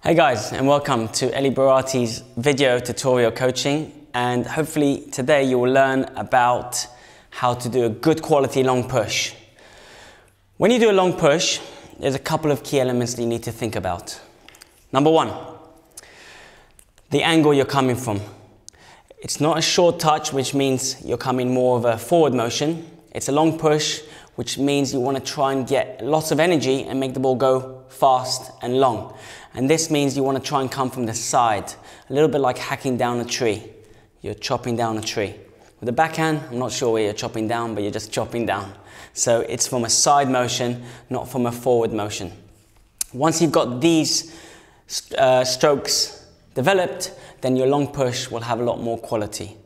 Hey guys, and welcome to Eli Barati's video tutorial coaching, and hopefully today you will learn about how to do a good quality long push. When you do a long push, there's a couple of key elements that you need to think about. Number one, the angle you're coming from. It's not a short touch, which means you're coming more of a forward motion. It's a long push, which means you want to try and get lots of energy and make the ball go fast and long. And this means you want to try and come from the side, a little bit like hacking down a tree. You're chopping down a tree. With the backhand, I'm not sure where you're chopping down, but you're just chopping down. So it's from a side motion, not from a forward motion. Once you've got these strokes developed, then your long push will have a lot more quality.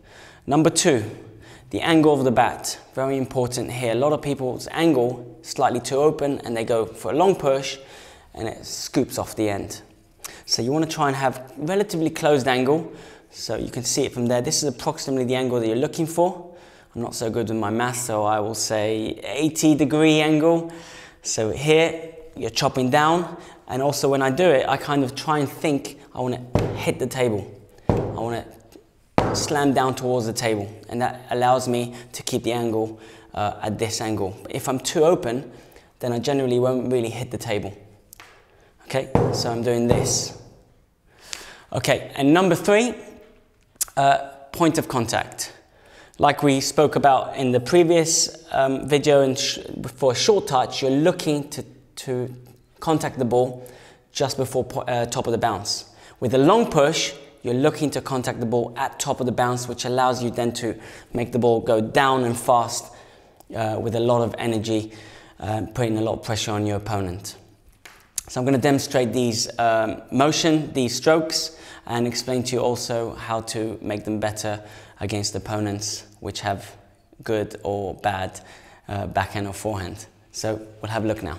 Number two, the angle of the bat. Very important here. A lot of people's angle is slightly too open and they go for a long push and it scoops off the end. So you want to try and have relatively closed angle. So you can see it from there. This is approximately the angle that you're looking for. I'm not so good with my math, so I will say 80-degree angle. So here you're chopping down, and also when I do it, I kind of try and think I want to hit the table. I want to slam down towards the table, and that allows me to keep the angle at this angle. But if I'm too open, then I generally won't really hit the table. Okay, so I'm doing this. Okay, and number three, point of contact. Like we spoke about in the previous video, and for a short touch, you're looking to contact the ball just before top of the bounce. With a long push, you're looking to contact the ball at top of the bounce, which allows you then to make the ball go down and fast with a lot of energy, putting a lot of pressure on your opponent. So I'm going to demonstrate these these strokes, and explain to you also how to make them better against opponents which have good or bad backhand or forehand. So we'll have a look now.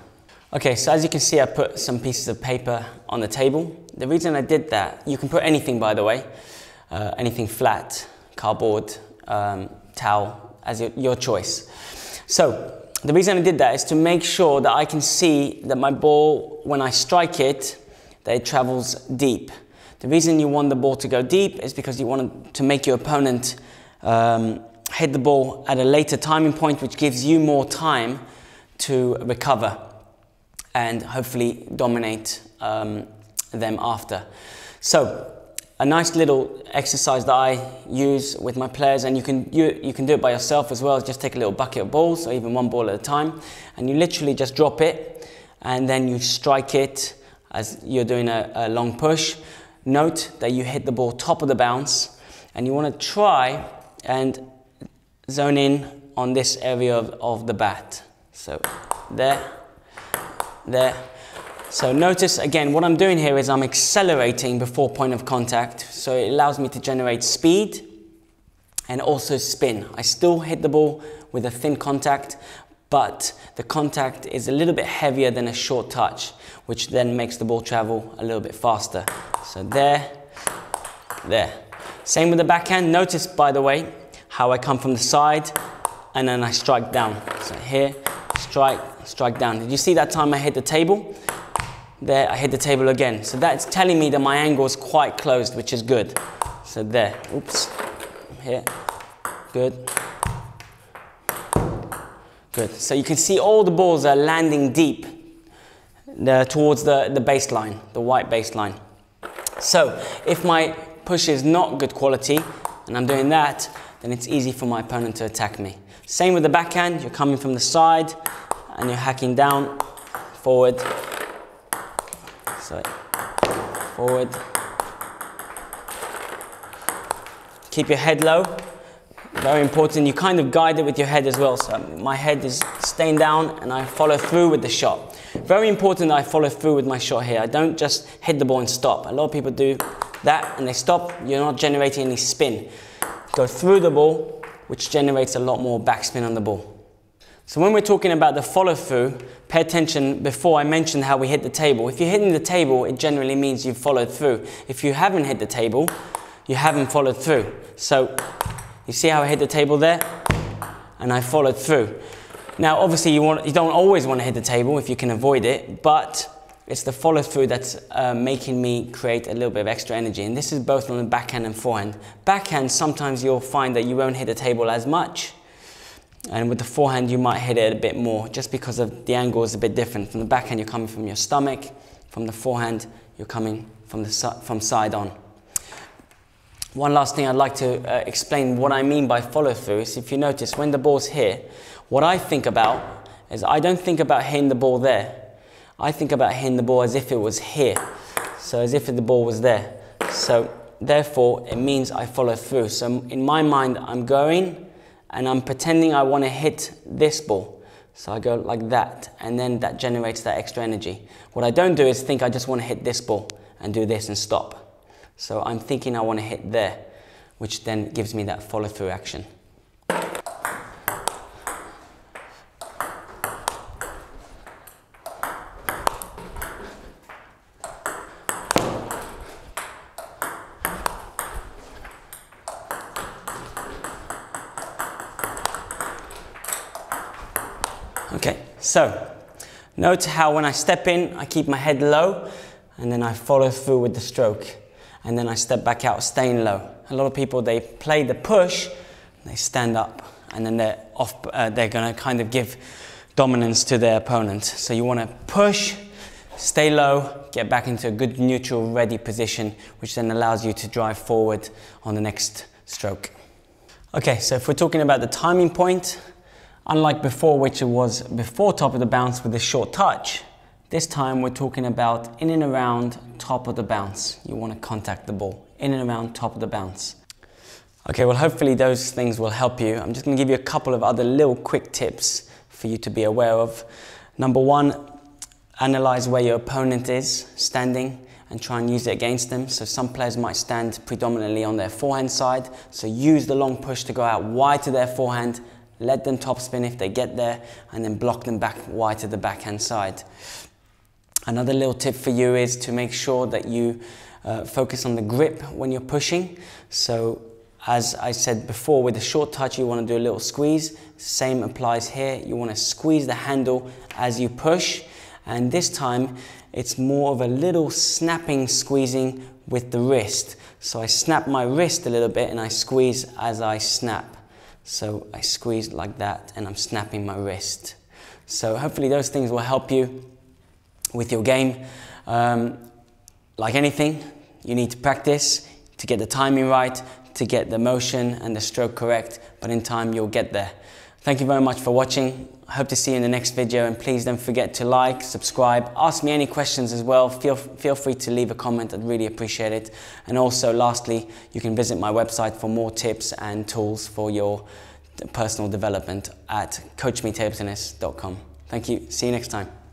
Okay, so as you can see, I put some pieces of paper on the table. The reason I did that, you can put anything, by the way, anything flat, cardboard, towel, as your choice. So the reason I did that is to make sure that I can see that my ball, when I strike it, that it travels deep. The reason you want the ball to go deep is because you want to make your opponent hit the ball at a later timing point, which gives you more time to recover and hopefully dominate them after. So a nice little exercise that I use with my players, and you can do it by yourself as well, is just take a little bucket of balls, or even one ball at a time, and you literally just drop it, and then you strike it as you're doing a long push. Note that you hit the ball top of the bounce, and you want to try and zone in on this area of the bat. So there. So notice again, what I'm doing here is I'm accelerating before point of contact, so it allows me to generate speed and also spin. I still hit the ball with a thin contact, but the contact is a little bit heavier than a short touch, which then makes the ball travel a little bit faster. So there. Same with the backhand. Notice, by the way, how I come from the side and then I strike down. So here, strike down. Did you see that time I hit the table? There, I hit the table again. So that's telling me that my angle is quite closed, which is good. So there, oops, here, good. Good. So you can see all the balls are landing deep towards the baseline, the white baseline. So if my push is not good quality and I'm doing that, then it's easy for my opponent to attack me. Same with the backhand. You're coming from the side and you're hacking down, forward, so forward. Keep your head low. Very important. You kind of guide it with your head as well. So my head is staying down and I follow through with the shot. Very important that I follow through with my shot here. I don't just hit the ball and stop. A lot of people do that and they stop. You're not generating any spin. Go through the ball, which generates a lot more backspin on the ball. So when we're talking about the follow through, pay attention. Before I mentioned how we hit the table. If you're hitting the table, it generally means you've followed through. If you haven't hit the table, you haven't followed through. So you see how I hit the table there? And I followed through. Now, obviously, you don't always want to hit the table if you can avoid it, but it's the follow through that's making me create a little bit of extra energy. And this is both on the backhand and forehand. Backhand, sometimes you'll find that you won't hit the table as much. And with the forehand, you might hit it a bit more just because of the angle is a bit different. From the backhand, you're coming from your stomach. From the forehand, you're coming from side on. One last thing I'd like to explain what I mean by follow through is if you notice when the ball's here, what I think about is I don't think about hitting the ball there. I think about hitting the ball as if it was here. So as if the ball was there. So therefore, it means I follow through. So in my mind, I'm going and I'm pretending I want to hit this ball. So I go like that, and then that generates that extra energy. What I don't do is think I just want to hit this ball and do this and stop. So I'm thinking I want to hit there, which then gives me that follow through action. Okay, so note how when I step in, I keep my head low and then I follow through with the stroke. And then I step back out, staying low. A lot of people, they play the push, they stand up, and then they're off. They're going to kind of give dominance to their opponent. So you want to push, stay low, get back into a good neutral, ready position, which then allows you to drive forward on the next stroke. Okay, so if we're talking about the timing point, unlike before, which it was before top of the bounce with a short touch, this time we're talking about in and around top of the bounce. You want to contact the ball, in and around top of the bounce. Okay, well hopefully those things will help you. I'm just going to give you a couple of other little quick tips for you to be aware of. Number one, analyze where your opponent is standing and try and use it against them. So some players might stand predominantly on their forehand side, so use the long push to go out wide to their forehand, let them topspin if they get there, and then block them back wide to the backhand side. Another little tip for you is to make sure that you focus on the grip when you're pushing. So as I said before, with the short touch, you want to do a little squeeze. Same applies here. You want to squeeze the handle as you push. And this time, it's more of a little snapping, squeezing with the wrist. So I snap my wrist a little bit and I squeeze as I snap. So I squeeze like that and I'm snapping my wrist. So hopefully those things will help you with your game. Like anything, you need to practice to get the timing right, to get the motion and the stroke correct, but in time you'll get there. Thank you very much for watching. I hope to see you in the next video, and please don't forget to like, subscribe, ask me any questions as well. Feel free to leave a comment, I'd really appreciate it. And also lastly, you can visit my website for more tips and tools for your personal development at coachmetabletennis.com. Thank you, see you next time.